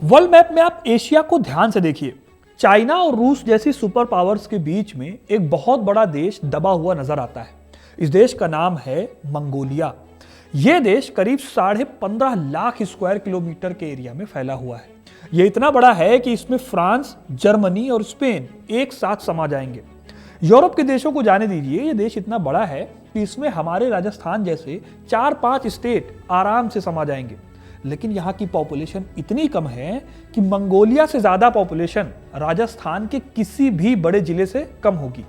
World map में आप Asia को ध्यान से देखिए। चाइना और रूस जैसी सुपर पावर्स के बीच में एक बहुत बड़ा देश दबा हुआ नजर आता है। इस देश का नाम है मंगोलिया। यह देश करीब 15.5 लाख स्क्वायर किलोमीटर के एरिया में फैला हुआ है। यह इतना बड़ा है कि इसमें फ्रांस, जर्मनी और स्पेन एक साथ समा जाएंगे। यूरोप के देशों को जाने दीजिए, यह देश इतना बड़ा है कि इसमें हमारे राजस्थान जैसे 4-5 स्टेट आराम से समा जाएंगे। लेकिन यहाँ की पॉपुलेशन इतनी कम है कि मंगोलिया से ज्यादा पॉपुलेशन राजस्थान के किसी भी बड़े जिले से कम होगी।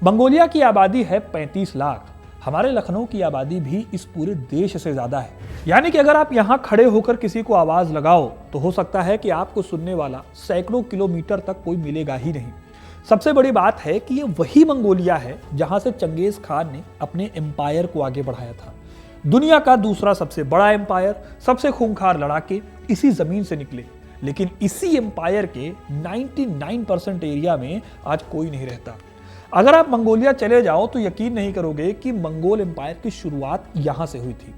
मंगोलिया की आबादी है 35 लाख। हमारे लखनऊ की आबादी भी इस पूरे देश से ज्यादा है। यानी कि अगर आप यहाँ खड़े होकर किसी को आवाज लगाओ तो हो सकता है कि आपको सुनने वाला सैकड़ों किलोमीटर तक कोई मिलेगा ही नहीं। सबसे बड़ी बात है कि ये वही मंगोलिया है जहां से चंगेज खान ने अपने एम्पायर को आगे बढ़ाया था। दुनिया का दूसरा सबसे बड़ा एम्पायर, सबसे खूंखार लड़ाके इसी जमीन से निकले। लेकिन इसी एम्पायर के 99% एरिया में आज कोई नहीं रहता। अगर आप मंगोलिया चले जाओ तो यकीन नहीं करोगे कि मंगोल एम्पायर की शुरुआत यहां से हुई थी।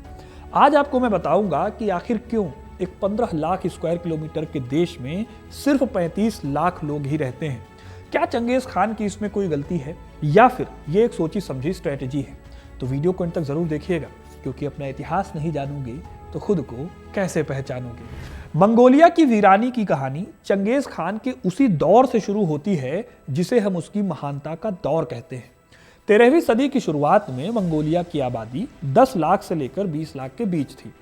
आज आपको मैं बताऊंगा कि आखिर क्यों एक 15 लाख स्क्वायर किलोमीटर के देश में सिर्फ 35 लाख लोग ही रहते हैं। क्या चंगेज खान की इसमें कोई गलती है या फिर ये एक सोची समझी स्ट्रेटेजी है? तो वीडियो को अंत तक जरूर देखिएगा, क्योंकि अपना इतिहास नहीं जानोगे तो खुद को कैसे पहचानोगे। मंगोलिया की वीरानी की कहानी चंगेज खान के उसी दौर से शुरू होती है जिसे हम उसकी महानता का दौर कहते हैं। 13वीं सदी की शुरुआत में मंगोलिया की आबादी 10 लाख से लेकर 20 लाख के बीच थी।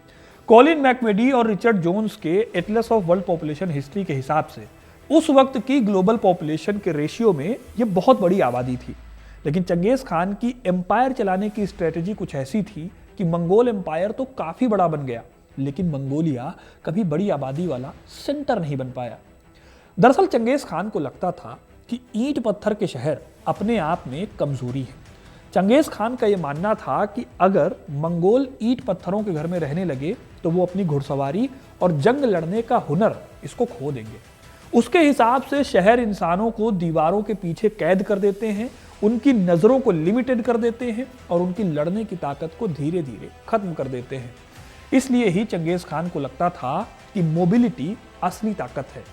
कॉलिन मैकमेडी और रिचर्ड जोन्स के Atlas of world population history के हिसाब से उस वक्त की ग्लोबल पॉपुलेशन के रेशियो में यह बहुत बड़ी आबादी थी। लेकिन चंगेज खान की एम्पायर चलाने की स्ट्रेटेजी कुछ ऐसी थी कि मंगोल एम्पायर तो काफी बड़ा बन गया, लेकिन मंगोलिया कभी बड़ी आबादी वाला सेंटर नहीं बन पाया। दरअसल चंगेज खान को लगता था कि ईंट पत्थर के शहर अपने आप में कमजोरी है। चंगेज खान का यह मानना था कि अगर मंगोल ईंट पत्थरों के घर में रहने लगे तो वो अपनी घुड़सवारी और जंग लड़ने का हुनर इसको खो देंगे। उसके हिसाब से शहर इंसानों को दीवारों के पीछे कैद कर देते हैं, उनकी नजरों को लिमिटेड कर देते हैं और उनकी लड़ने की ताकत को धीरे धीरे खत्म कर देते हैं। इसलिए ही चंगेज खान को लगता था कि मोबिलिटी असली ताकत है।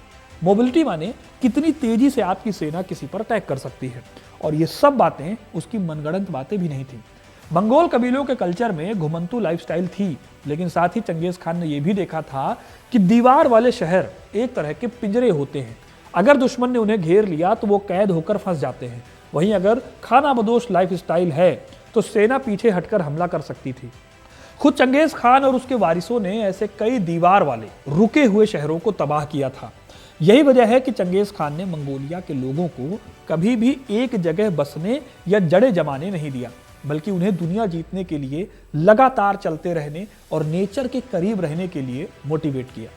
मोबिलिटी माने कितनी तेजी से आपकी सेना किसी पर अटैक कर सकती है। और ये सब बातें उसकी मनगढ़ंत बातें भी नहीं थी। मंगोल कबीलों के कल्चर में घुमंतू लाइफस्टाइल थी, लेकिन साथ ही चंगेज खान ने यह भी देखा था कि दीवार वाले शहर एक तरह के पिंजरे होते हैं। अगर दुश्मन ने उन्हें घेर लिया तो वो कैद होकर फंस जाते हैं। वहीं अगर खानाबदोश लाइफस्टाइल है तो सेना पीछे हटकर हमला कर सकती थी। खुद चंगेज खान और उसके वारिसों ने ऐसे कई दीवार वाले रुके हुए शहरों को तबाह किया था। यही वजह है कि चंगेज खान ने मंगोलिया के लोगों को कभी भी एक जगह बसने या जड़े जमाने नहीं दिया, बल्कि उन्हें दुनिया जीतने के लिए लगातार चलते रहने और नेचर के करीब रहने के लिए मोटिवेट किया।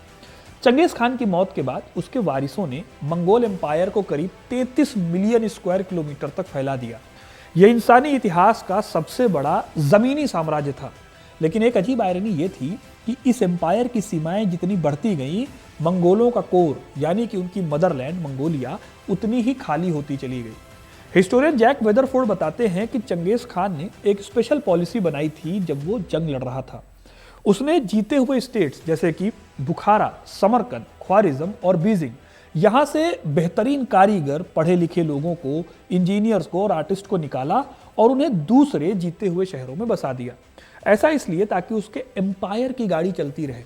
चंगेज खान की मौत के बाद उसके वारिसों ने मंगोल एम्पायर को करीब 33 मिलियन स्क्वायर किलोमीटर तक फैला दिया। यह इंसानी इतिहास का सबसे बड़ा जमीनी साम्राज्य था। लेकिन एक अजीब आयरनी यह थी कि इस एम्पायर की सीमाएं जितनी बढ़ती गईं, मंगोलों का कोर यानी कि उनकी मदरलैंड मंगोलिया उतनी ही खाली होती चली गई। हिस्टोरियन जैक वेदरफोर्ड बताते हैं कि चंगेज खान ने एक स्पेशल पॉलिसी बनाई थी जब वो जंग लड़ रहा था। उसने जीते हुए स्टेट्स जैसे कि बुखारा, समरकंद, ख्वारिज्म और बीजिंग, यहां से बेहतरीन कारीगर, पढ़े लिखे लोगों को, इंजीनियर्स को और आर्टिस्ट को निकाला और उन्हें दूसरे जीते हुए शहरों में बसा दिया। ऐसा इसलिए ताकि उसके एम्पायर की गाड़ी चलती रहे।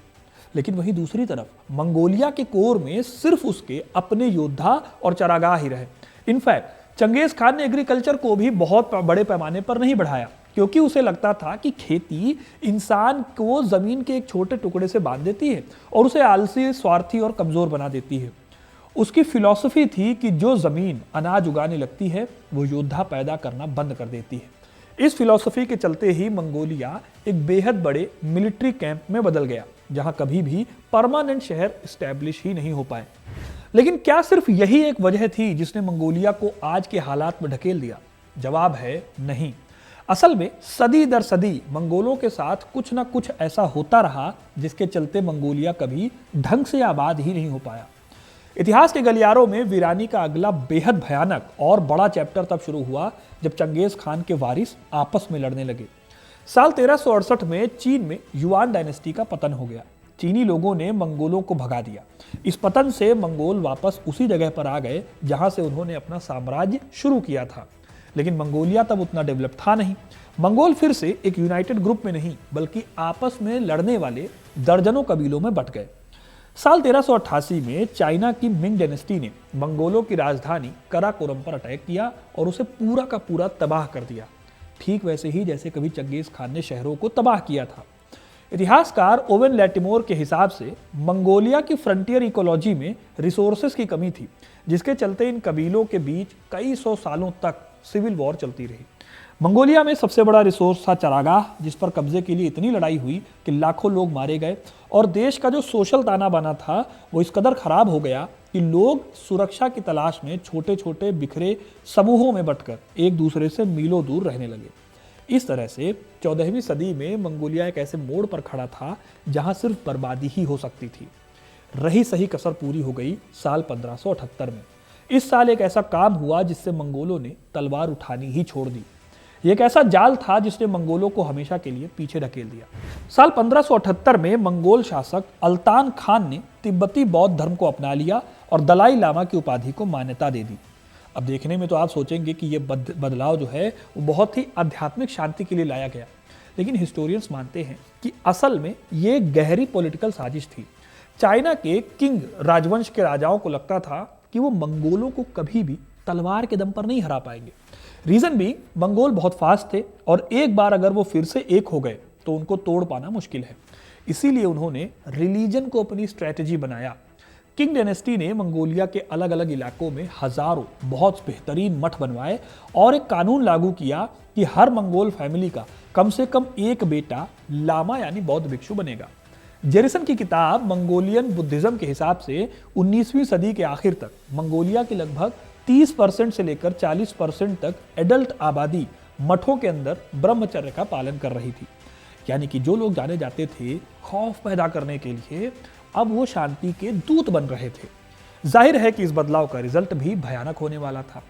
लेकिन वहीं दूसरी तरफ मंगोलिया के कोर में सिर्फ उसके अपने योद्धा और चरागाह ही रहे। इनफैक्ट चंगेज खान ने एग्रीकल्चर को भी बहुत बड़े पैमाने पर नहीं बढ़ाया, क्योंकि उसे लगता था कि खेती इंसान को जमीन के एक छोटे टुकड़े से बांध देती है और उसे आलसी, स्वार्थी और कमजोर बना देती है। उसकी फिलॉसफी थी कि जो जमीन अनाज उगाने लगती है वो योद्धा पैदा करना बंद कर देती है। इस फिलॉसफी के चलते ही मंगोलिया एक बेहद बड़े मिलिट्री कैंप में बदल गया, जहां कभी भी परमानेंट शहर स्टैब्लिश ही नहीं हो पाए। लेकिन क्या सिर्फ यही एक वजह थी जिसने मंगोलिया को आज के हालात में ढकेल दिया? जवाब है नहीं। असल में सदी दर सदी मंगोलों के साथ कुछ ना कुछ ऐसा होता रहा जिसके चलते मंगोलिया कभी ढंग से आबाद ही नहीं हो पाया। इतिहास के गलियारों में वीरानी का अगला बेहद भयानक और बड़ा चैप्टर तब शुरू हुआ जब चंगेज खान के वारिस आपस में लड़ने लगे। साल 1368 में चीन में युआन डायनेस्टी का पतन हो गया। चीनी लोगों ने मंगोलों को भगा दिया। इस पतन से मंगोल वापस उसी जगह पर आ गए जहां से उन्होंने अपना साम्राज्य शुरू किया था। लेकिन मंगोलिया तब उतना डेवलप था नहीं। मंगोल फिर से एक यूनाइटेड ग्रुप में नहीं बल्कि आपस में लड़ने वाले दर्जनों कबीलों में बंट गए। साल 1388 में चाइना की मिंग डायनेस्टी ने मंगोलों की राजधानी कराकोरम पर अटैक किया और उसे पूरा का पूरा तबाह कर दिया, ठीक वैसे ही जैसे कभी चंगेज खान ने शहरों को तबाह किया था। इतिहासकार ओवेन लैटिमोर के हिसाब से मंगोलिया की फ्रंटियर इकोलॉजी में रिसोर्सेज की कमी थी, जिसके चलते इन कबीलों के बीच कई सौ सालों तक सिविल वॉर चलती रही। मंगोलिया में सबसे बड़ा रिसोर्स था चरागाह, जिस पर कब्जे के लिए इतनी लड़ाई हुई कि लाखों लोग मारे गए और देश का जो सोशल ताना बाना था वो इस कदर खराब हो गया कि लोग सुरक्षा की तलाश में छोटे छोटे बिखरे समूहों में बंटकर एक दूसरे से मीलों दूर रहने लगे। इस तरह से 14वीं सदी में मंगोलिया एक ऐसे मोड़ पर खड़ा था जहां सिर्फ बर्बादी ही हो सकती थी। रही सही कसर पूरी हो गई साल 1578 में। इस साल एक ऐसा काम हुआ जिससे मंगोलों ने तलवार उठानी ही छोड़ दी। ये एक ऐसा जाल था जिसने मंगोलों को हमेशा के लिए पीछे ढकेल दिया। साल 1578 में मंगोल शासक अल्तान खान ने तिब्बती बौद्ध धर्म को अपना लिया और दलाई लामा की उपाधि को मान्यता दे दी। अब देखने में तो आप सोचेंगे कि ये बदलाव जो है वो बहुत ही आध्यात्मिक शांति के लिए लाया गया, लेकिन हिस्टोरियंस मानते हैं कि असल में ये गहरी पॉलिटिकल साजिश थी। चाइना के किंग राजवंश के राजाओं को लगता था कि वो मंगोलों को कभी भी तलवार के दम पर नहीं हरा पाएंगे। रीजन भी मंगोल बहुत फास्ट थे और एक बार अगर वो फिर से एक हो गए तो उनको तोड़ पाना मुश्किल है। इसीलिए उन्होंने रिलीजन को अपनी स्ट्रेटजी बनाया। किंग डायनेस्टी ने मंगोलिया के अलग अलग इलाकों में हजारों बहुत बेहतरीन मठ बनवाए और एक कानून लागू किया कि हर मंगोल फैमिली का कम से कम एक बेटा लामा यानी बौद्ध भिक्षु बनेगा। जेरिसन की किताब मंगोलियन बुद्धिज्म के हिसाब से 19वीं सदी के आखिर तक मंगोलिया की लगभग 30% से लेकर 40% तक एडल्ट आबादी मठों के अंदर ब्रह्मचर्य का पालन कर रही थी। यानी कि जो लोग जाने जाते थे खौफ पैदा करने के लिए, अब वो शांति के दूत बन रहे थे। जाहिर है कि इस बदलाव का रिजल्ट भी भयानक होने वाला था।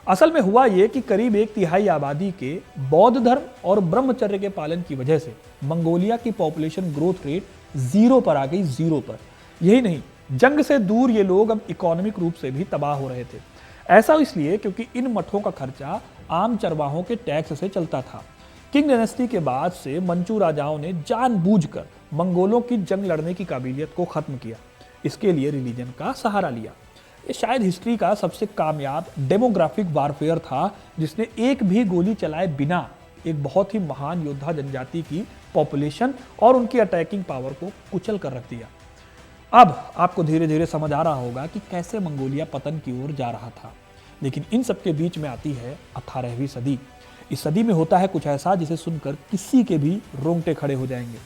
असल में हुआ ये कि करीब 1/3 आबादी के बौद्ध धर्म और ब्रह्मचर्य के पालन की वजह से मंगोलिया की पॉपुलेशन ग्रोथ रेट 0 पर आ गई, 0 पर। यही नहीं, जंग से दूर ये लोग अब इकोनॉमिक रूप से भी तबाह हो रहे थे। ऐसा इसलिए क्योंकि इन मठों का खर्चा आम चरवाहों के टैक्स से चलता था। किंग डायनेस्टी के बाद से मंचू राजाओं ने जानबूझकर मंगोलों की जंग लड़ने की काबिलियत को खत्म किया। इसके लिए रिलीजन का सहारा लिया। ये शायद हिस्ट्री का सबसे कामयाब डेमोग्राफिक वारफेयर था, जिसने एक भी गोली चलाए बिना एक बहुत ही महान योद्धा जनजाति की पॉपुलेशन और उनकी अटैकिंग पावर को कुचल कर रख दिया। अब आपको धीरे धीरे समझ आ रहा होगा कि कैसे मंगोलिया पतन की ओर जा रहा था। लेकिन इन सबके बीच में आती है 18वीं सदी। इस सदी में होता है कुछ ऐसा जिसे सुनकर किसी के भी रोंगटे खड़े हो जाएंगे।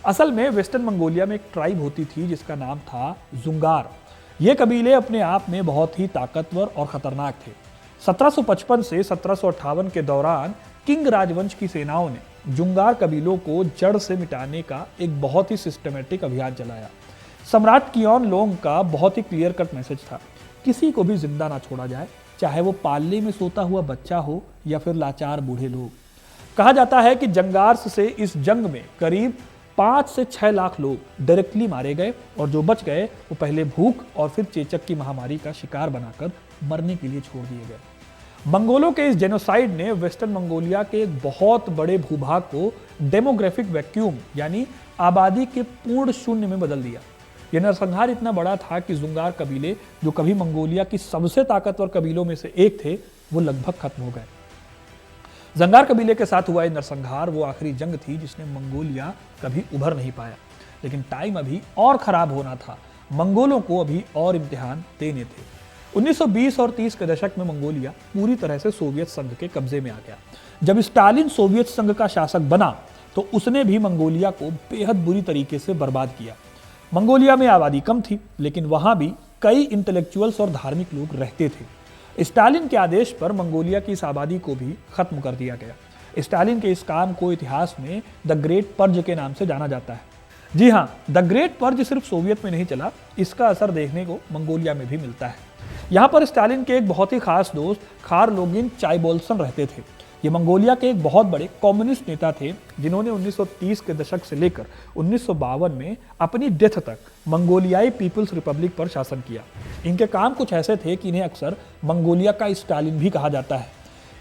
असल में वेस्टर्न मंगोलिया में एक ट्राइब होती थी जिसका नाम था जुंगार। ये कबीले अपने आप में बहुत ही ताकतवर और खतरनाक थे। 1755 से 1758 के दौरान किंग राजवंश की सेनाओं ने जुंगार कबीलों को जड़ से मिटाने का एक बहुत ही सिस्टमेटिक अभियान चलाया। सम्राट कियोन लोंग का बहुत ही क्लियर कट मैसेज था, किसी को भी जिंदा ना छोड़ा जाए, चाहे वो पालने में सोता हुआ बच्चा हो या फिर लाचार बूढ़े लोग। कहा जाता है कि जंगार्स से इस जंग में करीब 5 से 6 लाख लोग डायरेक्टली मारे गए और जो बच गए वो पहले भूख और फिर चेचक की महामारी का शिकार बनाकर मरने के लिए छोड़ दिए गए। मंगोलों के इस जेनोसाइड ने वेस्टर्न मंगोलिया के एक बहुत बड़े भूभाग को डेमोग्राफिक वैक्यूम यानी आबादी के पूर्ण शून्य में बदल दिया। यह नरसंहार इतना बड़ा था कि जुंगार कबीले, जो कभी मंगोलिया की सबसे ताकतवर कबीलों में से एक थे, वो लगभग खत्म हो गए। जंगार कबीले के साथ हुआ यह नरसंहार वो आखिरी जंग थी जिसने मंगोलिया कभी उभर नहीं पाया। लेकिन टाइम अभी और खराब होना था, मंगोलों को अभी और इम्तिहान देने थे। 1920 और 30 के दशक में मंगोलिया पूरी तरह से सोवियत संघ के कब्जे में आ गया। जब स्टालिन सोवियत संघ का शासक बना तो उसने भी मंगोलिया को बेहद बुरी तरीके से बर्बाद किया। मंगोलिया में आबादी कम थी, लेकिन वहां भी कई इंटेलेक्चुअल्स और धार्मिक लोग रहते थे। स्टालिन के आदेश पर मंगोलिया की इस आबादी को भी खत्म कर दिया गया। स्टालिन के इस काम को इतिहास में द ग्रेट पर्ज के नाम से जाना जाता है। जी हाँ, द ग्रेट पर्ज सिर्फ सोवियत में नहीं चला, इसका असर देखने को मंगोलिया में भी मिलता है। यहाँ पर स्टालिन के एक बहुत ही खास दोस्त खार लोगिन चाइबोल्सन रहते थे, ये मंगोलिया के एक बहुत बड़े कम्युनिस्ट नेता थे जिन्होंने 1930 के दशक से लेकर 1952 में अपनी डेथ तक मंगोलियाई पीपल्स रिपब्लिक पर शासन किया। इनके काम कुछ ऐसे थे कि इन्हें अक्सर मंगोलिया का स्टालिन भी कहा जाता है।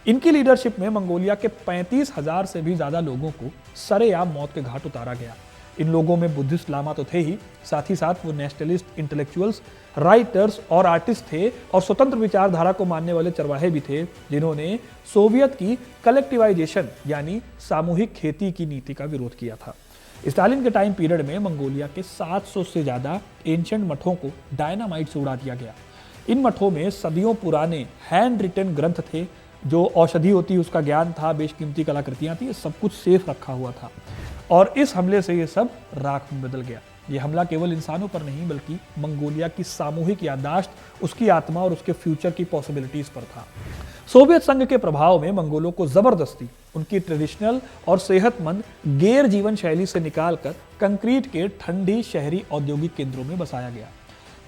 इनकी लीडरशिप में मंगोलिया के 35,000 से भी ज्यादा लोगों को सरेआम मौत के घाट उतारा गया। इन लोगों में बुद्धिस्ट लामा तो थे ही, साथ ही साथ वो नेशनलिस्ट इंटेलेक्चुअल्स, राइटर्स और आर्टिस्ट थे और स्वतंत्र विचारधारा को मानने वाले चरवाहे भी थे जिन्होंने सोवियत की कलेक्टिवाइजेशन यानी सामूहिक खेती की नीति का विरोध किया था। स्टालिन के टाइम पीरियड में मंगोलिया के 700 से ज्यादा एंशिएंट मठों को डायनामाइट से उड़ा दिया गया। इन मठों में सदियों पुराने हैंड रिटन ग्रंथ थे, जो औषधि होती है उसका ज्ञान था, बेशकीमती कलाकृतियां थी, ये सब कुछ सेफ रखा हुआ था और इस हमले से ये सब राख में बदल गया। ये हमला केवल इंसानों पर नहीं बल्कि मंगोलिया की सामूहिक याददाश्त, उसकी आत्मा और उसके फ्यूचर की पॉसिबिलिटीज पर था। सोवियत संघ के प्रभाव में मंगोलों को जबरदस्ती उनकी ट्रेडिशनल और सेहतमंद गैर जीवन शैली से निकालकर कंक्रीट के ठंडी शहरी औद्योगिक केंद्रों में बसाया गया।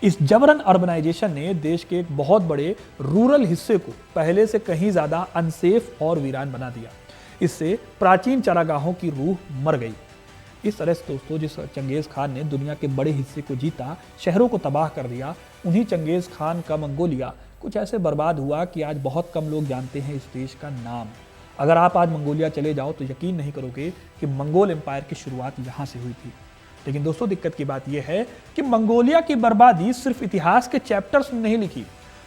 इस जबरन अर्बनाइजेशन ने देश के एक बहुत बड़े रूरल हिस्से को पहले से कहीं ज्यादा अनसेफ और वीरान बना दिया। इससे प्राचीन चरागाहों की रूह मर गई। इस तरह से दोस्तों जिस चंगेज खान ने दुनिया के बड़े हिस्से को जीता, शहरों को तबाह कर दिया, उन्हीं चंगेज खान का मंगोलिया कुछ ऐसे बर्बाद हुआ कि आज बहुत कम लोग जानते हैं इस देश का नाम। अगर आप आज मंगोलिया चले जाओ तो यकीन नहीं करोगे कि मंगोल एम्पायर की शुरुआत यहाँ से हुई थी। लेकिन दोस्तों दिक्कत की बात यह है कि मंगोलिया की बर्बादी सिर्फ इतिहास के चैप्टर्स में नहीं लिखी।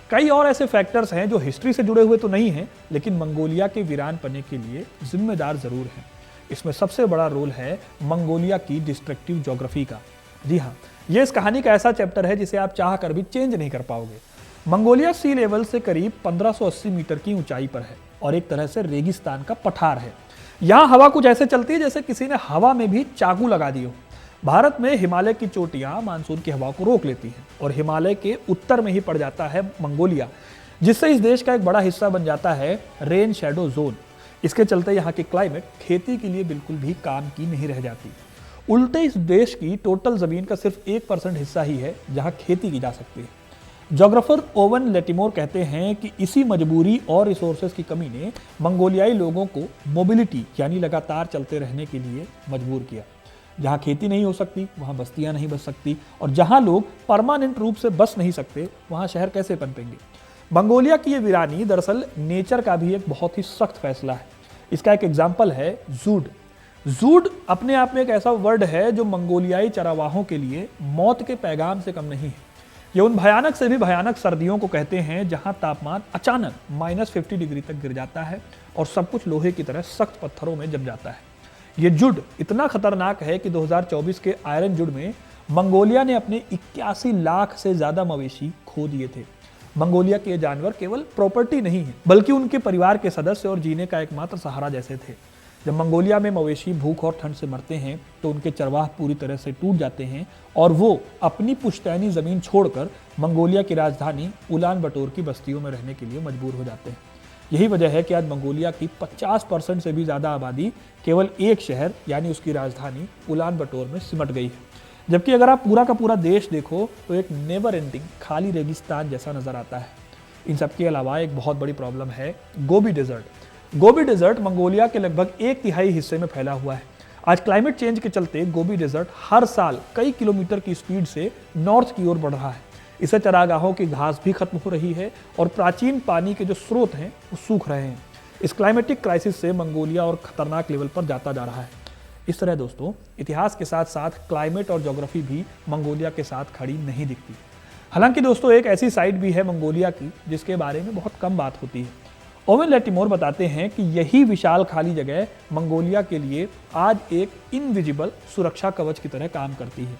कई और ऐसे फैक्टर्स हैं जो हिस्ट्री से जुड़े हुए तो नहीं हैं, लेकिन मंगोलिया के वीरान पने के लिए जिम्मेदार जरूर हैं। इसमें सबसे बड़ा रोल है मंगोलिया की डिस्ट्रक्टिव ज्योग्राफी का। जी हाँ, ये इस कहानी का ऐसा चैप्टर है जिसे आप चाह कर भी चेंज नहीं कर पाओगे। मंगोलिया सी लेवल से करीब 1580 मीटर की ऊंचाई पर है और एक तरह से रेगिस्तान का पठार है। यहाँ हवा कुछ ऐसे चलती है जैसे किसी ने हवा में भी चाकू लगा दी हो। भारत में हिमालय की चोटियां मानसून की हवा को रोक लेती हैं और हिमालय के उत्तर में ही पड़ जाता है मंगोलिया, जिससे इस देश का एक बड़ा हिस्सा बन जाता है रेन शैडो जोन। इसके चलते यहाँ की क्लाइमेट खेती के लिए बिल्कुल भी काम की नहीं रह जाती। उल्टे इस देश की टोटल जमीन का सिर्फ 1% हिस्सा ही है जहाँ खेती की जा सकती है। जोग्राफर ओवन लेटिमोर कहते हैं कि इसी मजबूरी और रिसोर्सेज की कमी ने मंगोलियाई लोगों को मोबिलिटी यानी लगातार चलते रहने के लिए मजबूर किया। जहाँ खेती नहीं हो सकती वहाँ बस्तियाँ नहीं बस सकती, और जहाँ लोग परमानेंट रूप से बस नहीं सकते वहाँ शहर कैसे पनपेंगे। मंगोलिया की ये वीरानी दरअसल नेचर का भी एक बहुत ही सख्त फैसला है। इसका एक एग्जाम्पल है जूड। जूड अपने आप में एक ऐसा वर्ड है जो मंगोलियाई चरावाहों के लिए मौत के पैगाम से कम नहीं है। ये उन भयानक से भी भयानक सर्दियों को कहते हैं जहां तापमान अचानक -50 डिग्री तक गिर जाता है और सब कुछ लोहे की तरह सख्त पत्थरों में जम जाता है। ये जुड इतना खतरनाक है कि 2024 के आयरन जुड में मंगोलिया ने अपने 81 लाख से ज्यादा मवेशी खो दिए थे। मंगोलिया के ये जानवर केवल प्रॉपर्टी नहीं है बल्कि उनके परिवार के सदस्य और जीने का एकमात्र सहारा जैसे थे। जब मंगोलिया में मवेशी भूख और ठंड से मरते हैं तो उनके चरवाह पूरी तरह से टूट जाते हैं और वो अपनी पुश्तैनी जमीन छोड़कर मंगोलिया की राजधानी उलान बटोर की बस्तियों में रहने के लिए मजबूर हो जाते हैं। यही वजह है कि आज मंगोलिया की 50% से भी ज़्यादा आबादी केवल एक शहर यानी उसकी राजधानी उलान बटोर में सिमट गई है। जबकि अगर आप पूरा का पूरा देश देखो तो एक नेवर एंडिंग खाली रेगिस्तान जैसा नजर आता है। इन सब के अलावा एक बहुत बड़ी प्रॉब्लम है Gobi desert. Gobi desert Mongolia के लगभग 1/3 हिस्से में फैला हुआ है। आज क्लाइमेट चेंज के चलते गोबी डेजर्ट हर साल कई किलोमीटर की स्पीड से नॉर्थ की ओर बढ़ रहा है। इससे चरागाहों की घास भी खत्म हो रही है और प्राचीन पानी के जो स्रोत हैं वो सूख रहे हैं। इस क्लाइमेटिक क्राइसिस से मंगोलिया और खतरनाक लेवल पर जाता जा रहा है। इस तरह दोस्तों इतिहास के साथ साथ क्लाइमेट और ज्योग्राफी भी मंगोलिया के साथ खड़ी नहीं दिखती। हालांकि दोस्तों एक ऐसी साइड भी है मंगोलिया की जिसके बारे में बहुत कम बात होती है। ओवन लेटिमोर बताते हैं कि यही विशाल खाली जगह मंगोलिया के लिए आज एक इनविजिबल सुरक्षा कवच की तरह काम करती है।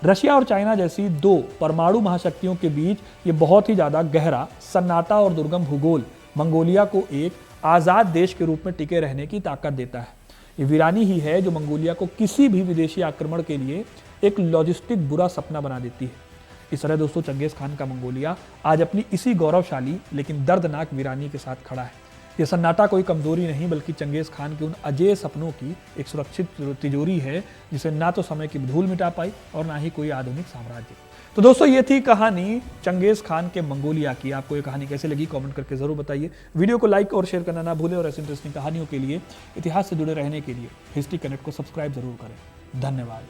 रशिया और चाइना जैसी दो परमाणु महाशक्तियों के बीच ये बहुत ही ज़्यादा गहरा सन्नाटा और दुर्गम भूगोल मंगोलिया को एक आज़ाद देश के रूप में टिके रहने की ताकत देता है। ये वीरानी ही है जो मंगोलिया को किसी भी विदेशी आक्रमण के लिए एक लॉजिस्टिक बुरा सपना बना देती है। इस तरह दोस्तों चंगेज खान का मंगोलिया आज अपनी इसी गौरवशाली लेकिन दर्दनाक वीरानी के साथ खड़ा है। यह सन्नाटा कोई कमजोरी नहीं बल्कि चंगेज खान के उन अजेय सपनों की एक सुरक्षित तिजोरी है जिसे ना तो समय की धूल मिटा पाई और ना ही कोई आधुनिक साम्राज्य। तो दोस्तों ये थी कहानी चंगेज खान के मंगोलिया की। आपको ये कहानी कैसे लगी कमेंट करके जरूर बताइए। वीडियो को लाइक और शेयर करना ना भूलें और ऐसी इंटरेस्टिंग कहानियों के लिए, इतिहास से जुड़े रहने के लिए हिस्ट्री कनेक्ट को सब्सक्राइब जरूर करें। धन्यवाद।